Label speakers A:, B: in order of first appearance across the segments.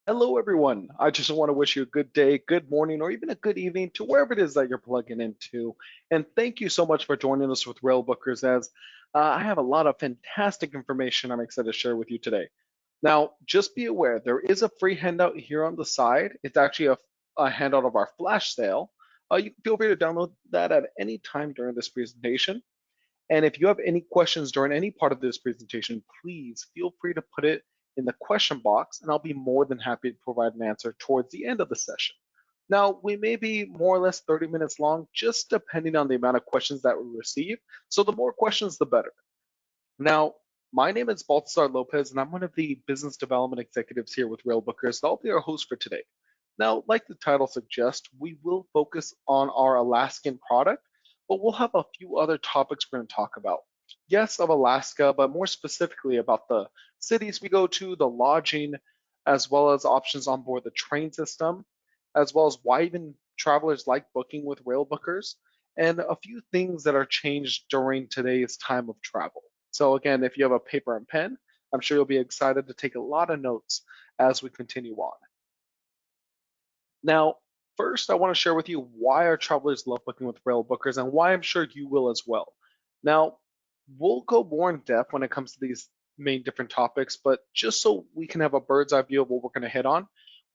A: Hello, everyone. I just want to wish you a good day, good morning, or even a good evening to wherever it is that you're plugging into. And thank you so much for joining us with Railbookers as I have a lot of fantastic information I'm excited to share with you today. Now, just be aware, there is a free handout here on the side. It's actually a handout of our flash sale. You can feel free to download that at any time during this presentation. And if you have any questions during any part of this presentation, please feel free to put it in the question box, and I'll be more than happy to provide an answer towards the end of the session. Now, we may be more or less 30 minutes long, just depending on the amount of questions that we receive. So the more questions, the better. Now, my name is Baltasar Lopez, and I'm one of the business development executives here with Railbookers, and I'll be your host for today. Now, like the title suggests, we will focus on our Alaskan product, but we'll have a few other topics we're going to talk about. Yes, of Alaska, but more specifically about the cities we go to, the lodging, as well as options on board the train system, as well as why even travelers like booking with Railbookers, and a few things that are changed during today's time of travel. So again, if you have a paper and pen, I'm sure you'll be excited to take a lot of notes as we continue on. Now, first, I want to share with you why our travelers love booking with Railbookers and why I'm sure you will as well. Now, we'll go more in depth when it comes to these main different topics, but just so we can have a bird's eye view of what we're going to hit on,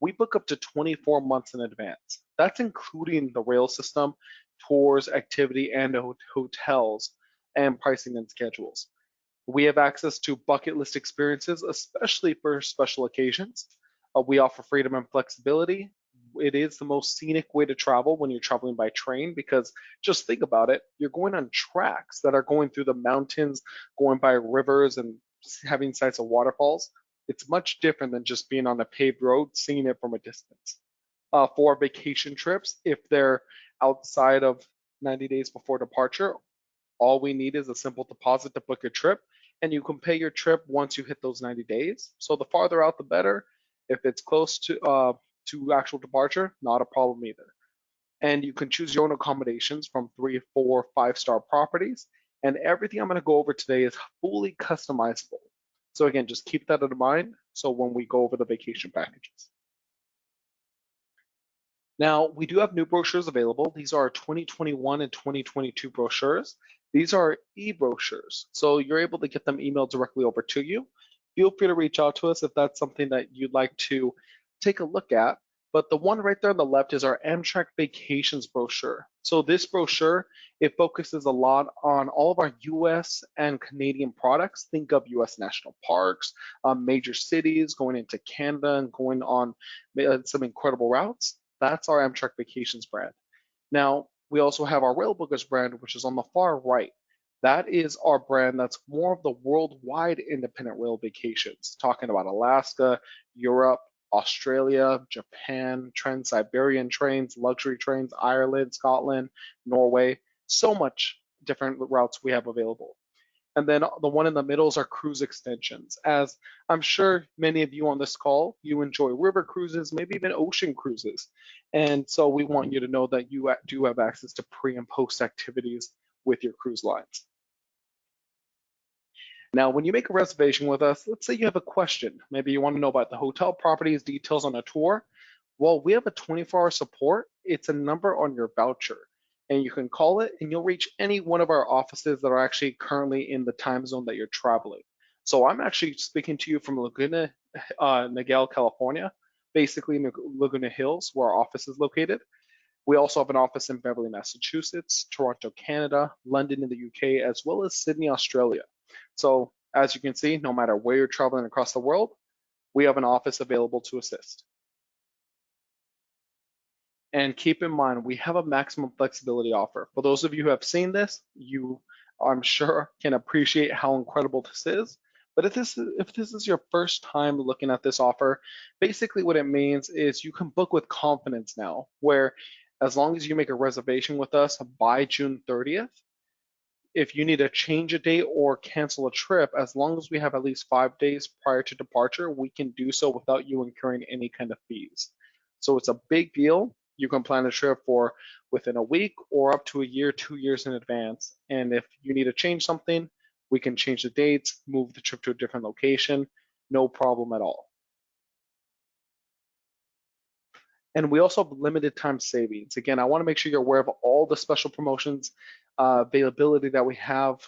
A: we book up to 24 months in advance. That's including the rail system, tours, activity, and hotels, and pricing and schedules. We have access to bucket list experiences, especially for special occasions. We offer freedom and flexibility. It is the most scenic way to travel when you're traveling by train because just think about it. You're going on tracks that are going through the mountains, going by rivers, and having sights of waterfalls. It's much different than just being on a paved road, seeing it from a distance. For vacation trips, if they're outside of 90 days before departure, all we need is a simple deposit to book your trip, and you can pay your trip once you hit those 90 days. So the farther out, the better. If it's close to actual departure, not a problem either. And you can choose your own accommodations from 3, 4, 5-star properties. And everything I'm going to go over today is fully customizable. So again, just keep that in mind. So when we go over the vacation packages. Now, we do have new brochures available. These are 2021 and 2022 brochures. These are e-brochures, so you're able to get them emailed directly over to you. Feel free to reach out to us if that's something that you'd like to take a look at. But the one right there on the left is our Amtrak Vacations brochure. So this brochure, it focuses a lot on all of our US and Canadian products. Think of US national parks, major cities, going into Canada and going on some incredible routes. That's our Amtrak Vacations brand. Now, we also have our Railbookers brand, which is on the far right. That is our brand that's more of the worldwide independent rail vacations, talking about Alaska, Europe, Australia, Japan, Trans-Siberian trains, luxury trains, Ireland, Scotland, Norway, so much different routes we have available. And then the one in the middle is our cruise extensions. As I'm sure many of you on this call, you enjoy river cruises, maybe even ocean cruises. And so we want you to know that you do have access to pre and post activities with your cruise lines. Now, when you make a reservation with us, let's say you have a question. Maybe you want to know about the hotel properties, details on a tour. Well, we have a 24-hour support. It's a number on your voucher, and you can call it, and you'll reach any one of our offices that are actually currently in the time zone that you're traveling. So I'm actually speaking to you from Laguna Niguel, California, basically in Laguna Hills, where our office is located. We also have an office in Beverly, Massachusetts, Toronto, Canada, London in the UK, as well as Sydney, Australia. So as you can see, no matter where you're traveling across the world, we have an office available to assist. And keep in mind, we have a maximum flexibility offer. For those of you who have seen this, you, I'm sure, can appreciate how incredible this is. But if this is your first time looking at this offer, basically what it means is you can book with confidence now, where as long as you make a reservation with us by June 30th, if you need to change a date or cancel a trip, as long as we have at least 5 days prior to departure, we can do so without you incurring any kind of fees. So it's a big deal. You can plan a trip for within a week or up to a year, 2 years in advance. And if you need to change something, we can change the dates, move the trip to a different location, no problem at all. And we also have limited time savings. Again, I want to make sure you're aware of all the special promotions, availability that we have,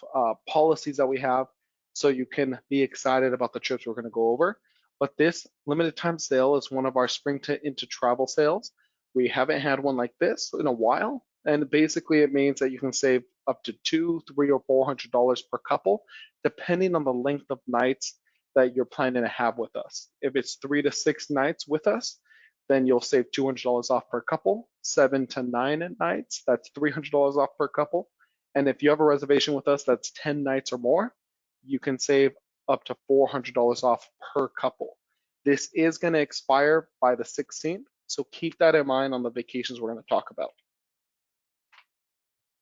A: policies that we have, so you can be excited about the trips we're going to go over. But this limited time sale is one of our spring to into travel sales. We haven't had one like this in a while, and basically it means that you can save up to $200, $300, or $400 per couple, depending on the length of nights that you're planning to have with us. If it's 3 to 6 nights with us, then you'll save $200 off per couple. 7 to 9 nights, that's $300 off per couple. And if you have a reservation with us that's 10 nights or more, you can save up to $400 off per couple. This is going to expire by the 16th, so keep that in mind on the vacations we're going to talk about.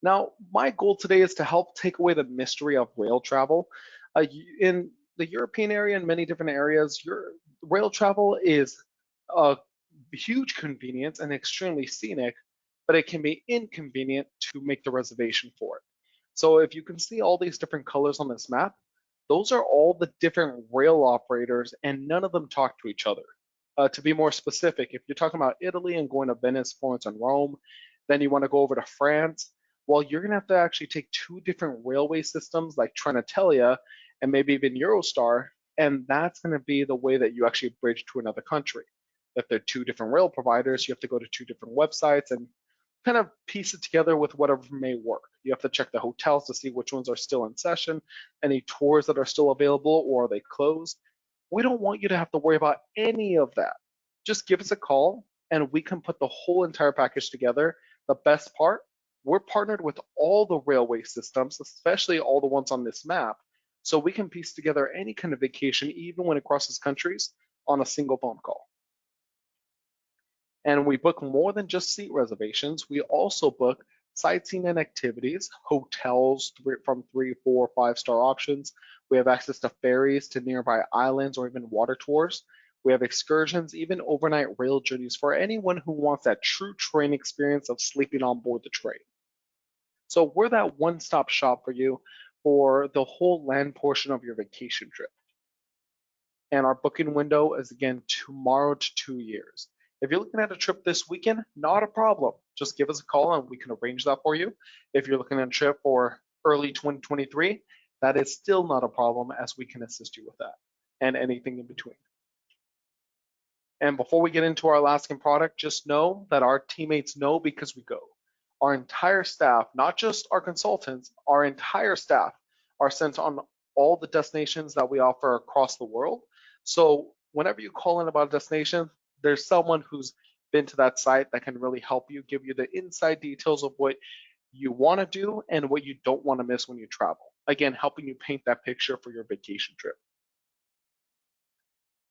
A: Now, my goal today is to help take away the mystery of rail travel. In the European area and many different areas, your rail travel is a huge convenience and extremely scenic, but it can be inconvenient to make the reservation for it. So if you can see all these different colors on this map, those are all the different rail operators, and none of them talk to each other. To be more specific, if you're talking about Italy and going to Venice, Florence, and Rome, then you want to go over to France, well, you're going to have to actually take two different railway systems like Trenitalia and maybe even Eurostar, and that's going to be the way that you actually bridge to another country. If they're two different rail providers, you have to go to two different websites and kind of piece it together with whatever may work. You have to check the hotels to see which ones are still in session, any tours that are still available, or are they closed. We don't want you to have to worry about any of that. Just give us a call and we can put the whole entire package together. The best part, we're partnered with all the railway systems, especially all the ones on this map, so we can piece together any kind of vacation, even when it crosses countries, on a single phone call. And we book more than just seat reservations. We also book sightseeing and activities, hotels from 3, 4, 5-star options. We have access to ferries to nearby islands or even water tours. We have excursions, even overnight rail journeys for anyone who wants that true train experience of sleeping on board the train. So we're that one-stop shop for you for the whole land portion of your vacation trip. And our booking window is again tomorrow to 2 years. If you're looking at a trip this weekend, not a problem. Just give us a call and we can arrange that for you. If you're looking at a trip for early 2023, that is still not a problem, as we can assist you with that and anything in between. And before we get into our Alaskan product, just know that our teammates know because we go. Our entire staff, not just our consultants, our entire staff are sent on all the destinations that we offer across the world. So whenever you call in about a destination, there's someone who's been to that site that can really help you, give you the inside details of what you want to do and what you don't want to miss when you travel. Again, helping you paint that picture for your vacation trip.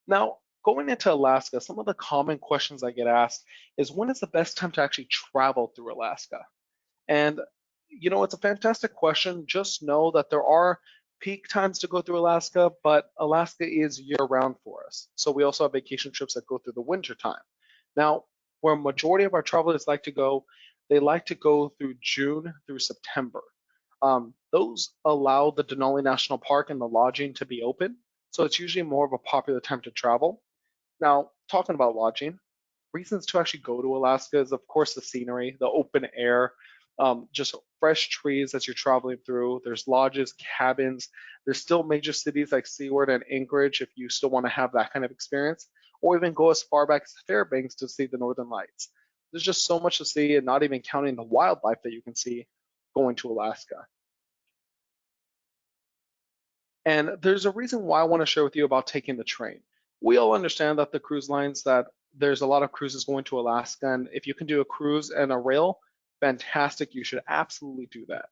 A: Now, going into Alaska, some of the common questions I get asked is, when is the best time to actually travel through Alaska? And it's a fantastic question. Just know that there are peak times to go through Alaska, but Alaska is year-round for us. So we also have vacation trips that go through the winter time. Now, where a majority of our travelers like to go, they like to go through June through September. Those allow the Denali National Park and the lodging to be open, so it's usually more of a popular time to travel. Now, talking about lodging, reasons to actually go to Alaska is, of course, the scenery, the open air, just fresh trees as you're traveling through. There's lodges, cabins. There's still major cities like Seward and Anchorage if you still want to have that kind of experience, or even go as far back as Fairbanks to see the Northern Lights. There's just so much to see, and not even counting the wildlife that you can see going to Alaska. And there's a reason why I want to share with you about taking the train. We all understand that the cruise lines, that there's a lot of cruises going to Alaska, and if you can do a cruise and a rail, fantastic, you should absolutely do that.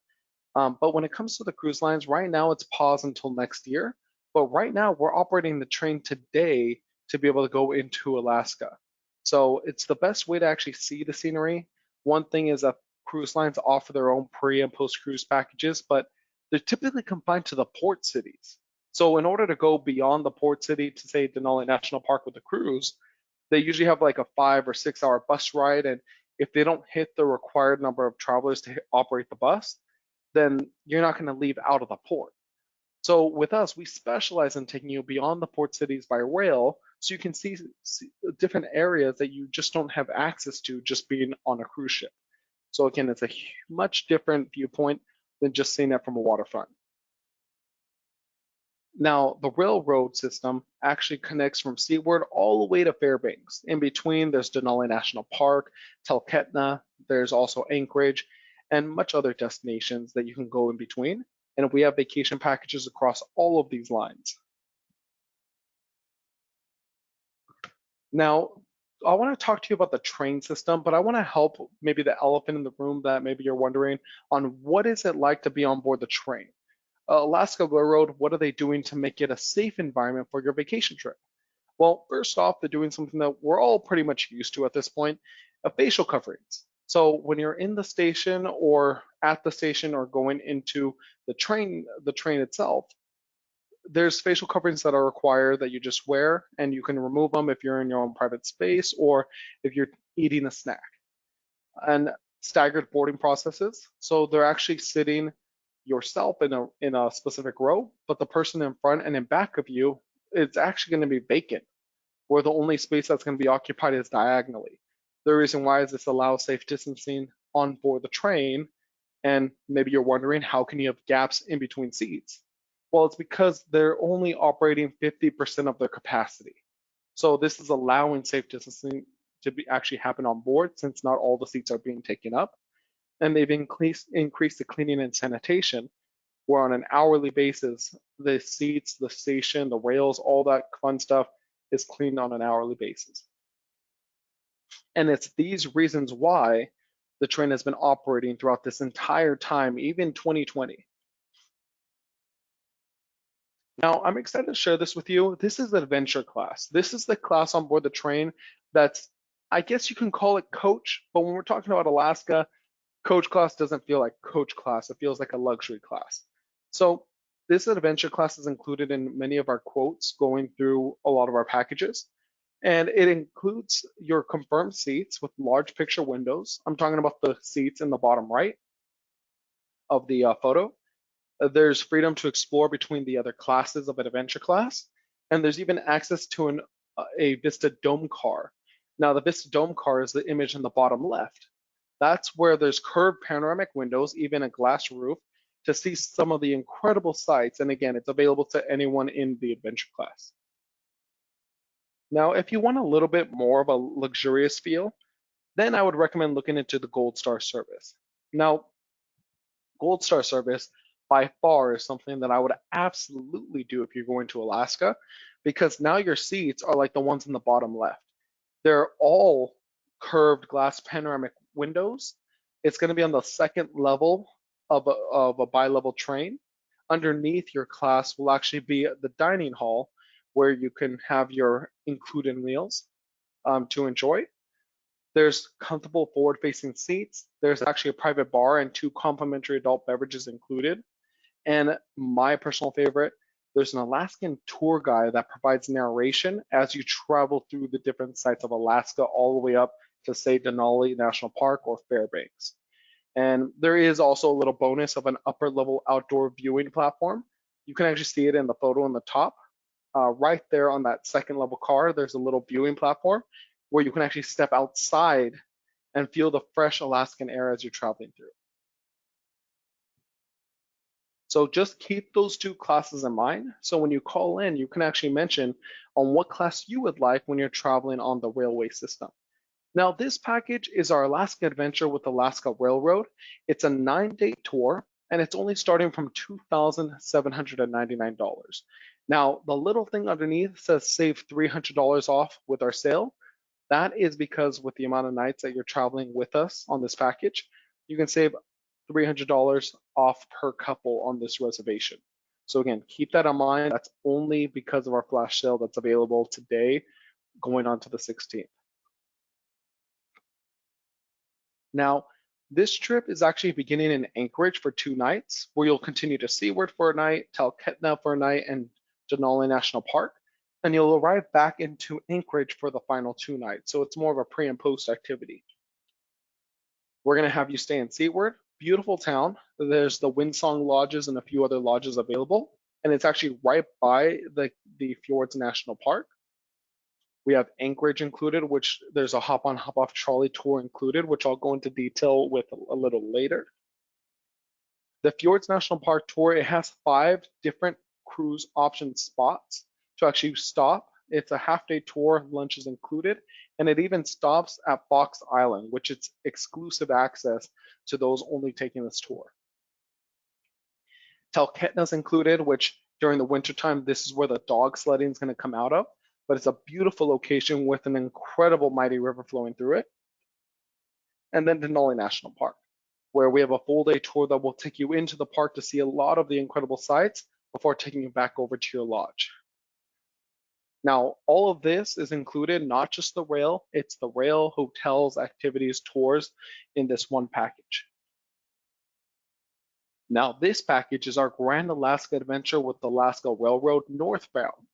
A: But when it comes to the cruise lines, right now it's paused until next year. But right now we're operating the train today to be able to go into Alaska. So it's the best way to actually see the scenery. One thing is that cruise lines offer their own pre and post cruise packages, but they're typically confined to the port cities. So in order to go beyond the port city to, say, Denali National Park with a cruise, they usually have like a 5 or 6 hour bus ride, and if they don't hit the required number of travelers to operate the bus, then you're not going to leave out of the port. So with us, we specialize in taking you beyond the port cities by rail So you can see different areas that you just don't have access to just being on a cruise ship. So again, it's a much different viewpoint than just seeing it from a waterfront. Now, the railroad system actually connects from Seaward all the way to Fairbanks. In between, there's Denali National Park, Talkeetna, there's also Anchorage, and much other destinations that you can go in between. And we have vacation packages across all of these lines. Now, I want to talk to you about the train system, but I want to help maybe the elephant in the room that maybe you're wondering on what is it like to be on board the train? Alaska Railroad, what are they doing to make it a safe environment for your vacation trip? Well, first off, they're doing something that we're all pretty much used to at this point, facial coverings. So when you're in the station or at the station or going into the train itself, there's facial coverings that are required that you just wear, and you can remove them if you're in your own private space or if you're eating a snack. And staggered boarding processes. So they're actually sitting yourself in a specific row, but the person in front and in back of you, it's actually going to be vacant, where the only space that's going to be occupied is diagonally. The reason why is this allows safe distancing on board the train, and maybe you're wondering how can you have gaps in between seats? Well, it's because they're only operating 50% of their capacity. So this is allowing safe distancing to be actually happen on board since not all the seats are being taken up. And they've increased the cleaning and sanitation, where on an hourly basis, the seats, the station, the rails, all that fun stuff is cleaned on an hourly basis. And it's these reasons why the train has been operating throughout this entire time, even 2020. Now, I'm excited to share this with you. This is the adventure class. This is the class on board the train that's, I guess you can call it coach, but when we're talking about Alaska, coach class doesn't feel like coach class. It feels like a luxury class. So this adventure class is included in many of our quotes going through a lot of our packages. And it includes your confirmed seats with large picture windows. I'm talking about the seats in the bottom right of the photo. There's freedom to explore between the other classes of an adventure class. And there's even access to a Vista Dome car. Now, the Vista Dome car is the image in the bottom left. That's where there's curved panoramic windows, even a glass roof, to see some of the incredible sights. And again, it's available to anyone in the adventure class. Now, if you want a little bit more of a luxurious feel, then I would recommend looking into the Gold Star service. Now, Gold Star service by far is something that I would absolutely do if you're going to Alaska, because now your seats are like the ones in the bottom left. They're all curved glass panoramic windows. It's going to be on the second level of a bi-level train. Underneath your class will actually be the dining hall where you can have your included meals to enjoy. There's comfortable forward-facing seats. There's actually a private bar and 2 complimentary adult beverages included. And my personal favorite, there's an Alaskan tour guide that provides narration as you travel through the different sites of Alaska all the way up to, say, Denali National Park or Fairbanks. And there is also a little bonus of an upper level outdoor viewing platform. You can actually see it in the photo on the top. Right there on that second level car, there's a little viewing platform where you can actually step outside and feel the fresh Alaskan air as you're traveling through. So just keep those 2 classes in mind. So when you call in, you can actually mention on what class you would like when you're traveling on the railway system. Now, this package is our Alaska Adventure with Alaska Railroad. It's a 9-day tour, and it's only starting from $2,799. Now, the little thing underneath says save $300 off with our sale. That is because with the amount of nights that you're traveling with us on this package, you can save $300 off per couple on this reservation. So again, keep that in mind. That's only because of our flash sale that's available today going on to the 16th. Now, this trip is actually beginning in Anchorage for 2 nights, where you'll continue to Seaward for a night, Talkeetna for a night, and Denali National Park. And you'll arrive back into Anchorage for the final 2 nights. So it's more of a pre and post activity. We're going to have you stay in Seaward, beautiful town. There's the Windsong Lodges and a few other lodges available. And it's actually right by the Fjords National Park. We have Anchorage included, which there's a hop on, hop off trolley tour included, which I'll go into detail with a little later. The Fjords National Park tour, it has 5 different cruise option spots to actually stop. It's a half-day tour, lunch is included, and it even stops at Fox Island, which is exclusive access to those only taking this tour. Talkeetna is included, which during the wintertime, this is where the dog sledding is going to come out of, but it's a beautiful location with an incredible mighty river flowing through it. And then Denali National Park, where we have a full day tour that will take you into the park to see a lot of the incredible sights before taking you back over to your lodge. Now, all of this is included, not just the rail, it's the rail, hotels, activities, tours in this one package. Now, this package is our Grand Alaska Adventure with the Alaska Railroad northbound.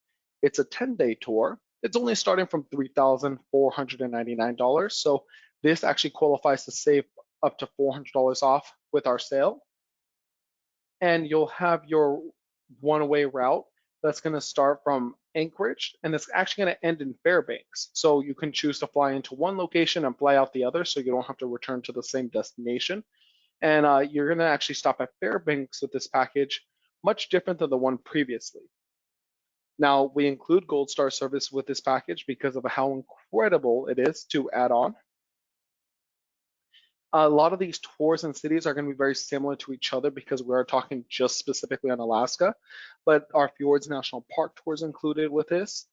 A: It's a 10-day tour. It's only starting from $3,499. So this actually qualifies to save up to $400 off with our sale. And you'll have your one-way route that's going to start from Anchorage, and it's actually going to end in Fairbanks. So you can choose to fly into one location and fly out the other, so you don't have to return to the same destination. And you're going to actually stop at Fairbanks with this package, much different than the one previously. Now, we include Gold Star service with this package because of how incredible it is to add on. A lot of these tours and cities are going to be very similar to each other because we are talking just specifically on Alaska, but our Fjords National Park tours included with this,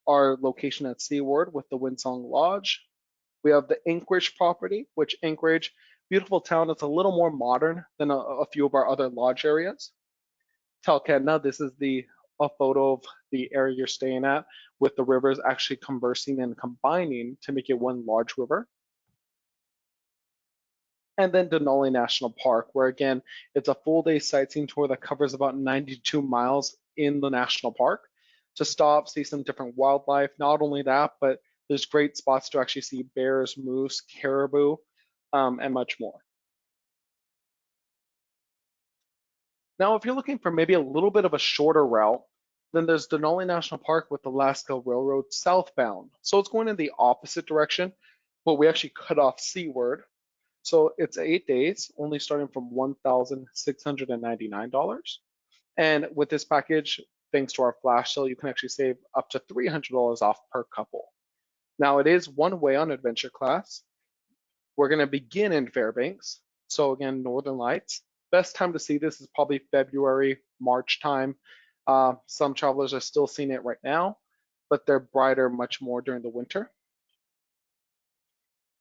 A: our location at Seaward with the Windsong Lodge. We have the Anchorage property, which Anchorage, beautiful town. It's a little more modern than a few of our other lodge areas. Talkeetna, this is a photo of the area you're staying at with the rivers actually conversing and combining to make it one large river. And then Denali National Park, where again, it's a full day sightseeing tour that covers about 92 miles in the national park to stop, see some different wildlife. Not only that, but there's great spots to actually see bears, moose, caribou, and much more. Now, if you're looking for maybe a little bit of a shorter route, then there's Denali National Park with Alaska Railroad southbound. So it's going in the opposite direction, but we actually cut off Seaward. So it's 8 days, only starting from $1,699. And with this package, thanks to our flash sale, you can actually save up to $300 off per couple. Now it is one way on adventure class. We're going to begin in Fairbanks. So again, Northern Lights. Best time to see this is probably February, March time. Some travelers are still seeing it right now, but they're brighter much more during the winter.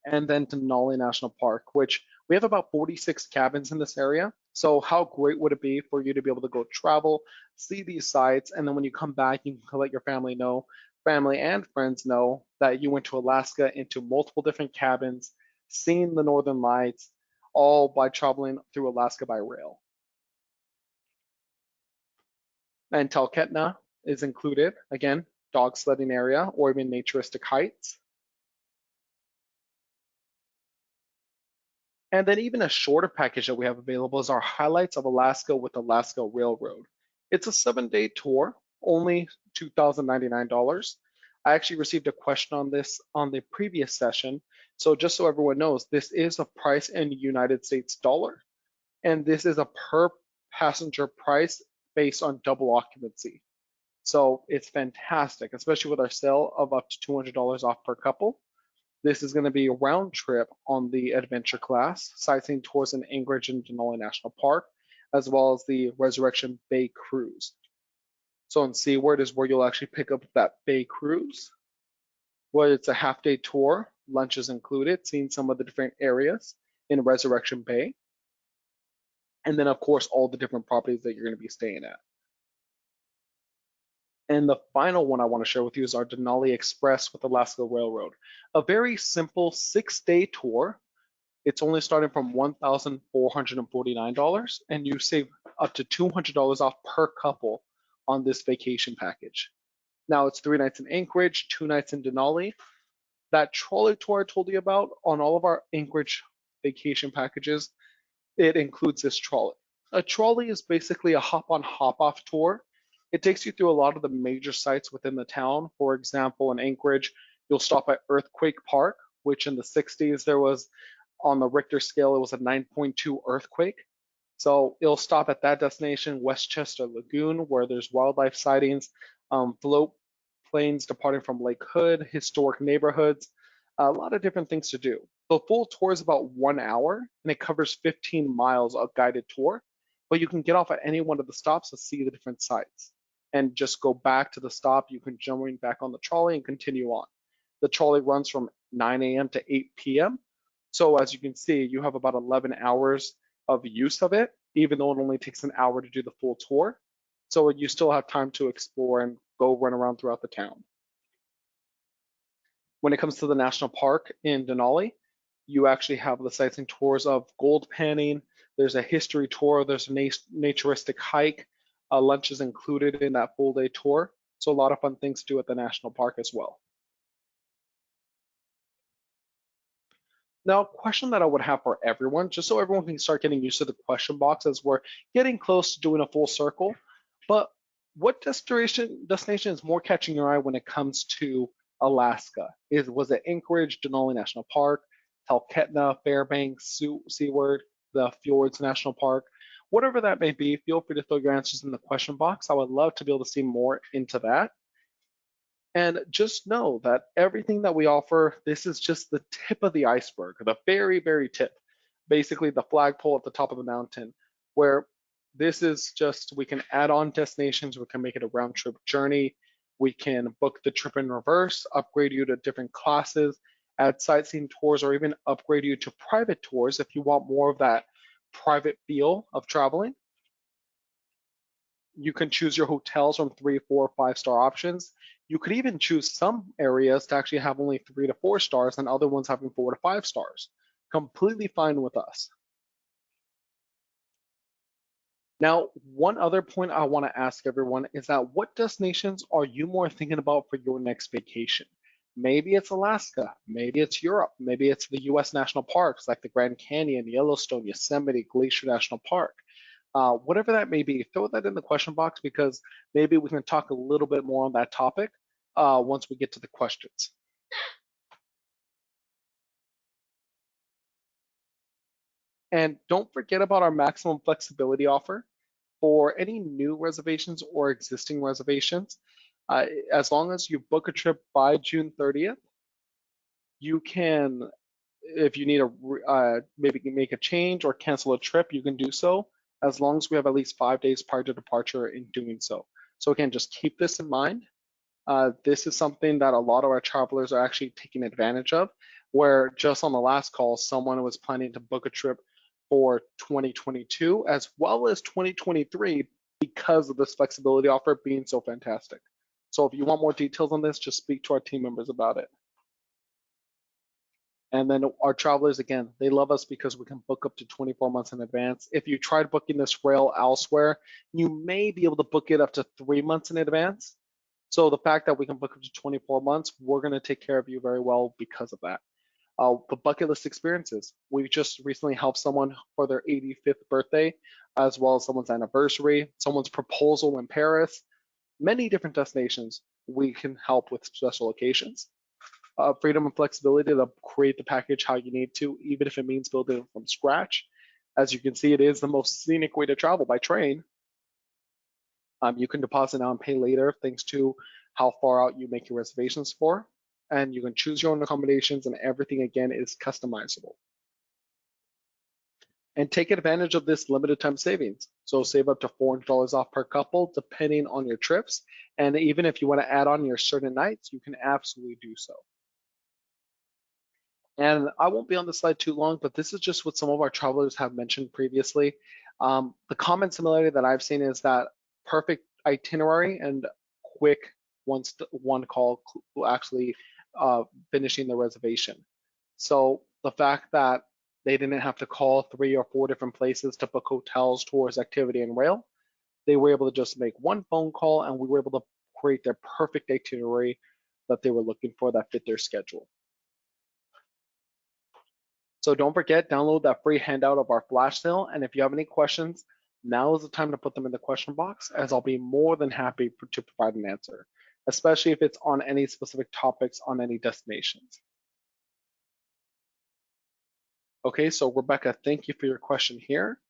A: And then Denali National Park, which we have about 46 cabins in this area. So how great would it be for you to be able to go travel, see these sites, and then when you come back, you can let your family know, family and friends know that you went to Alaska into multiple different cabins, seeing the Northern Lights, all by traveling through Alaska by rail. And Talkeetna is included, again, dog sledding area or even naturistic heights. And then even a shorter package that we have available is our Highlights of Alaska with Alaska Railroad. It's a 7-day tour, only $2,099. I actually received a question on this on the previous session. So just so everyone knows, this is a price in United States dollar. And this is a per passenger price based on double occupancy. So it's fantastic, especially with our sale of up to $200 off per couple. This is going to be a round trip on the adventure class, sightseeing tours in Anchorage and Denali National Park, as well as the Resurrection Bay cruise. So in Seaward is where you'll actually pick up that bay cruise, where it's a half-day tour, lunch is included, seeing some of the different areas in Resurrection Bay. And then of course, all the different properties that you're going to be staying at. And the final one I want to share with you is our Denali Express with Alaska Railroad. A very simple 6-day tour. It's only starting from $1,449 and you save up to $200 off per couple on this vacation package. Now it's 3 nights in Anchorage, 2 nights in Denali. That trolley tour I told you about on all of our Anchorage vacation packages, it includes this trolley. A trolley is basically a hop-on, hop-off tour It takes you through a lot of the major sites within the town. For example, in Anchorage, you'll stop at Earthquake Park, which in the 60s there was, on the Richter scale, it was a 9.2 earthquake. So it'll stop at that destination, Westchester Lagoon, where there's wildlife sightings, float planes departing from Lake Hood, historic neighborhoods, a lot of different things to do. The full tour is about 1 hour and it covers 15 miles of guided tour, but you can get off at any one of the stops to see the different sites and just go back to the stop. You can join back on the trolley and continue on. The trolley runs from 9 a.m. to 8 p.m. So as you can see, you have about 11 hours of use of it, even though it only takes an hour to do the full tour. So you still have time to explore and go run around throughout the town. When it comes to the national park in Denali, you actually have the sightseeing tours of gold panning. There's a history tour. There's a naturistic hike. Lunch is included in that full day tour. So a lot of fun things to do at the national park as well. Now, a question that I would have for everyone, just so everyone can start getting used to the question box as we're getting close to doing a full circle, but what destination is more catching your eye when it comes to Alaska? Was it Anchorage, Denali National Park, Talkeetna, Fairbanks, Seward, the Fjords National Park? Whatever that may be, feel free to throw your answers in the question box. I would love to be able to see more into that. And just know that everything that we offer, this is just the tip of the iceberg, the very, very tip. Basically, the flagpole at the top of the mountain, where this is just, we can add on destinations, we can make it a round trip journey, we can book the trip in reverse, upgrade you to different classes, add sightseeing tours, or even upgrade you to private tours if you want more of that private feel of traveling. You can choose your hotels from 3, 4, 5-star options. You could even choose some areas to actually have only 3 to 4 stars and other ones having 4 to 5 stars. Completely fine with us. Now, one other point I want to ask everyone is that what destinations are you more thinking about for your next vacation? Maybe it's Alaska, maybe it's Europe, maybe it's the US national parks like the Grand Canyon, Yellowstone, Yosemite, Glacier National Park. Whatever that may be, throw that in the question box because maybe we can talk a little bit more on that topic once we get to the questions. And don't forget about our maximum flexibility offer for any new reservations or existing reservations. As long as you book a trip by June 30th, you can, if you need to maybe make a change or cancel a trip, you can do so as long as we have at least 5 days prior to departure in doing so. So again, just keep this in mind. This is something that a lot of our travelers are actually taking advantage of, where just on the last call, someone was planning to book a trip for 2022 as well as 2023 because of this flexibility offer being so fantastic. So if you want more details on this, just speak to our team members about it. And then our travelers, again, they love us because we can book up to 24 months in advance. If you tried booking this rail elsewhere, you may be able to book it up to 3 months in advance. So the fact that we can book up to 24 months, we're going to take care of you very well because of that. The bucket list experiences. We just recently helped someone for their 85th birthday, as well as someone's anniversary, someone's proposal in Paris, many different destinations. We can help with special occasions. Freedom and flexibility to create the package how you need to, even if it means building it from scratch. As you can see, it is the most scenic way to travel by train. You can deposit now and pay later thanks to how far out you make your reservations for. And you can choose your own accommodations and everything again is customizable. And take advantage of this limited time savings. So save up to $400 off per couple depending on your trips. And even if you want to add on your certain nights, you can absolutely do so. And I won't be on this slide too long, but this is just what some of our travelers have mentioned previously. The common similarity that I've seen is that perfect itinerary and quick one call actually finishing the reservation. So the fact that they didn't have to call 3 or 4 different places to book hotels, tours, activity, and rail, they were able to just make one phone call and we were able to create their perfect itinerary that they were looking for that fit their schedule. So don't forget, download that free handout of our flash sale. And if you have any questions, Now is the time to put them in the question box, as I'll be more than happy to provide an answer, especially if it's on any specific topics on any destinations. Okay, so Rebecca, thank you for your question here.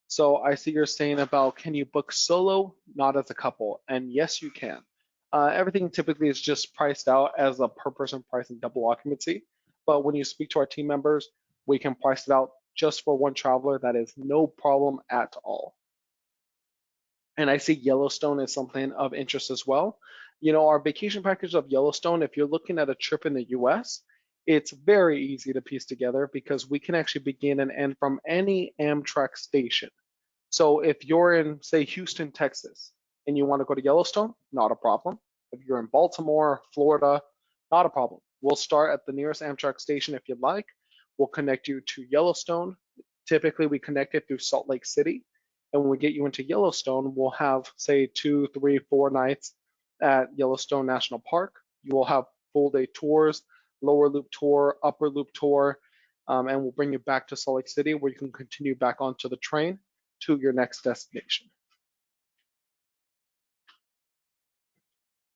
A: So I see you're saying about, can you book solo, not as a couple? And yes, you can. Everything typically is just priced out as a per person price and double occupancy. But when you speak to our team members, we can price it out just for one traveler. That is no problem at all. And I see Yellowstone is something of interest as well. You know, our vacation package of Yellowstone, if you're looking at a trip in the US, it's very easy to piece together because we can actually begin and end from any Amtrak station. So if you're in, say, Houston, Texas, and you want to go to Yellowstone, not a problem. If you're in Baltimore, Florida, not a problem. We'll start at the nearest Amtrak station if you'd like. We'll connect you to Yellowstone. Typically, we connect it through Salt Lake City. And when we get you into Yellowstone, we'll have, say, 2, 3, 4 nights at Yellowstone National Park. You will have full day tours, lower loop tour, upper loop tour, and we'll bring you back to Salt Lake City where you can continue back onto the train to your next destination.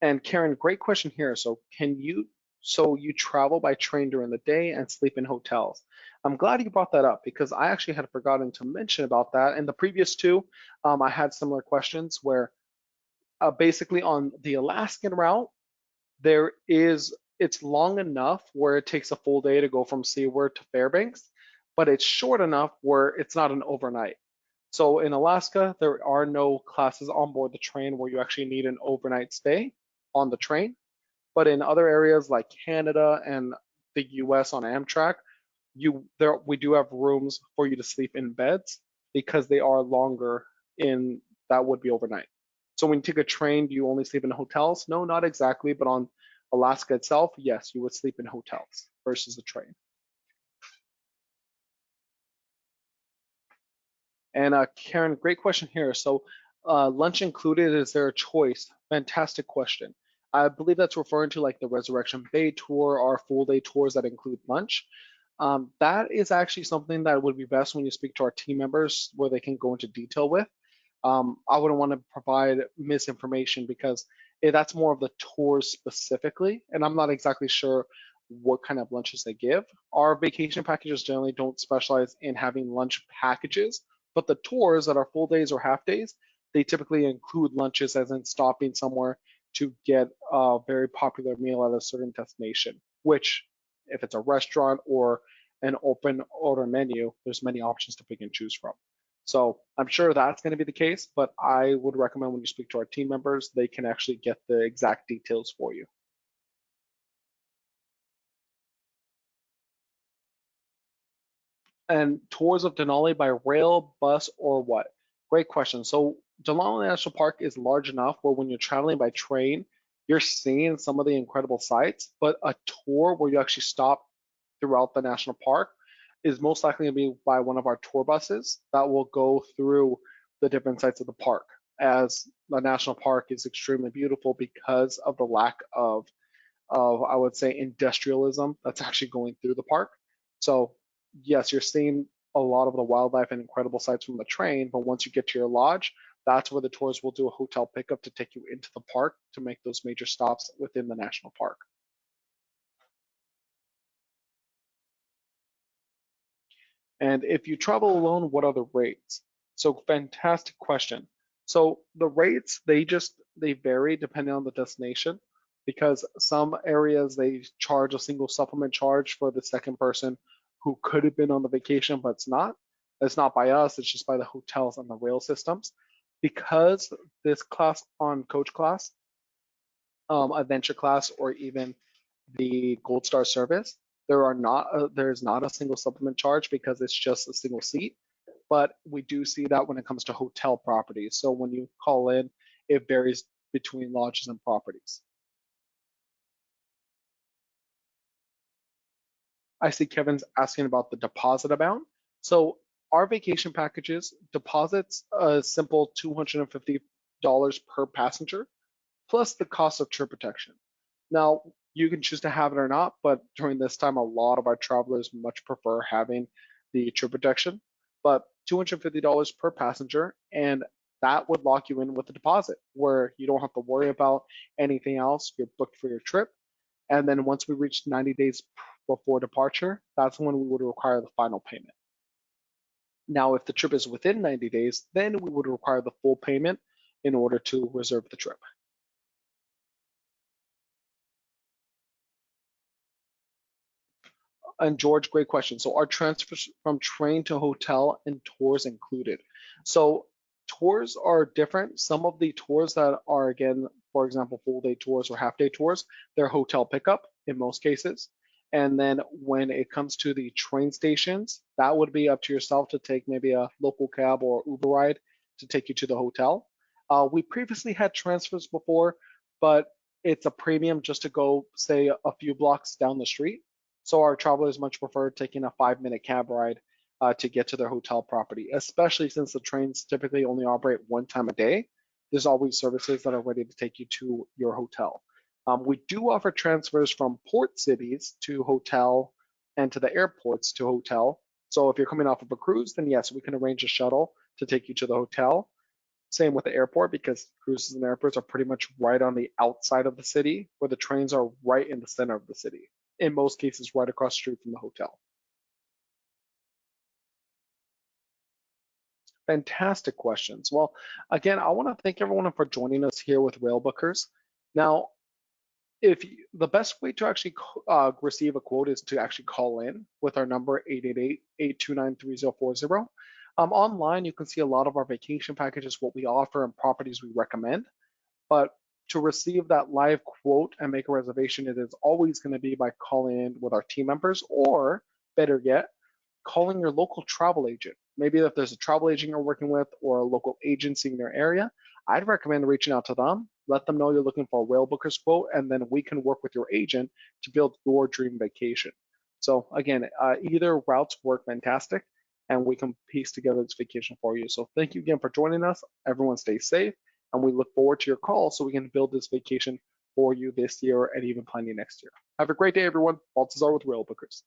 A: And Karen, great question here. So you travel by train during the day and sleep in hotels? I'm glad you brought that up because I actually had forgotten to mention about that. In the previous two, I had similar questions where basically on the Alaskan route, it's long enough where it takes a full day to go from Seaward to Fairbanks, but it's short enough where it's not an overnight. So in Alaska, there are no classes on board the train where you actually need an overnight stay on the train. But in other areas like Canada and the US on Amtrak, we do have rooms for you to sleep in beds because they are longer in that would be overnight. So when you take a train, do you only sleep in hotels? No, not exactly, but on Alaska itself, yes, you would sleep in hotels versus the train. And Karen, great question here. So lunch included, is there a choice? Fantastic question. I believe that's referring to like the Resurrection Bay tour or full day tours that include lunch. That is actually something that would be best when you speak to our team members where they can go into detail with. I wouldn't want to provide misinformation because that's more of the tours specifically, and I'm not exactly sure what kind of lunches they give. Our vacation packages generally don't specialize in having lunch packages, but the tours that are full days or half days, they typically include lunches as in stopping somewhere to get a very popular meal at a certain destination, which if it's a restaurant or an open order menu, there's many options to pick and choose from. So I'm sure that's going to be the case, but I would recommend when you speak to our team members, they can actually get the exact details for you. And tours of Denali by rail, bus, or what? Great question. So Denali National Park is large enough where when you're traveling by train, you're seeing some of the incredible sights, but a tour where you actually stop throughout the national park is most likely going to be by one of our tour buses that will go through the different sites of the park, as the national park is extremely beautiful because of the lack of I would say industrialism that's actually going through the park. So yes, you're seeing a lot of the wildlife and incredible sights from the train, but once you get to your lodge, that's where the tours will do a hotel pickup to take you into the park to make those major stops within the national park. And if you travel alone, what are the rates? So fantastic question. So the rates, they vary depending on the destination because some areas they charge a single supplement charge for the second person who could have been on the vacation, but it's not. It's not by us, it's just by the hotels and the rail systems. Because this class on coach class, adventure class, or even the Gold Star service, there's not a single supplement charge because it's just a single seat. But we do see that when it comes to hotel properties. So when you call in, it varies between lodges and properties. I see Kevin's asking about the deposit amount. So our vacation packages deposits a simple $250 per passenger plus the cost of trip protection. Now, you can choose to have it or not, but during this time, a lot of our travelers much prefer having the trip protection. But $250 per passenger, and that would lock you in with a deposit where you don't have to worry about anything else. You're booked for your trip. And then once we reach 90 days before departure, that's when we would require the final payment. Now, if the trip is within 90 days, then we would require the full payment in order to reserve the trip. And George, great question. So are transfers from train to hotel and tours included? So tours are different. Some of the tours that are, again, for example, full day tours or half day tours, they're hotel pickup in most cases. And then when it comes to the train stations, that would be up to yourself to take maybe a local cab or Uber ride to take you to the hotel. We previously had transfers before, but it's a premium just to go, say, a few blocks down the street. So our travelers much prefer taking a 5-minute cab ride to get to their hotel property, especially since the trains typically only operate one time a day. There's always services that are ready to take you to your hotel. We do offer transfers from port cities to hotel and to the airports to hotel. So if you're coming off of a cruise, then yes, we can arrange a shuttle to take you to the hotel. Same with the airport, because cruises and airports are pretty much right on the outside of the city, where the trains are right in the center of the city. In most cases, right across the street from the hotel. Fantastic questions. Well, again, I want to thank everyone for joining us here with Railbookers. Now, the best way to actually receive a quote is to actually call in with our number 888-829-3040. Online, you can see a lot of our vacation packages, what we offer, and properties we recommend. But to receive that live quote and make a reservation, it is always going to be by calling in with our team members, or better yet, calling your local travel agent. Maybe if there's a travel agent you're working with or a local agency in your area, I'd recommend reaching out to them, let them know you're looking for a Railbookers quote, and then we can work with your agent to build your dream vacation. So again, either routes work fantastic, and we can piece together this vacation for you. So thank you again for joining us. Everyone stay safe, and we look forward to your call so we can build this vacation for you this year and even planning next year. Have a great day, everyone. Baltazar with Railbookers.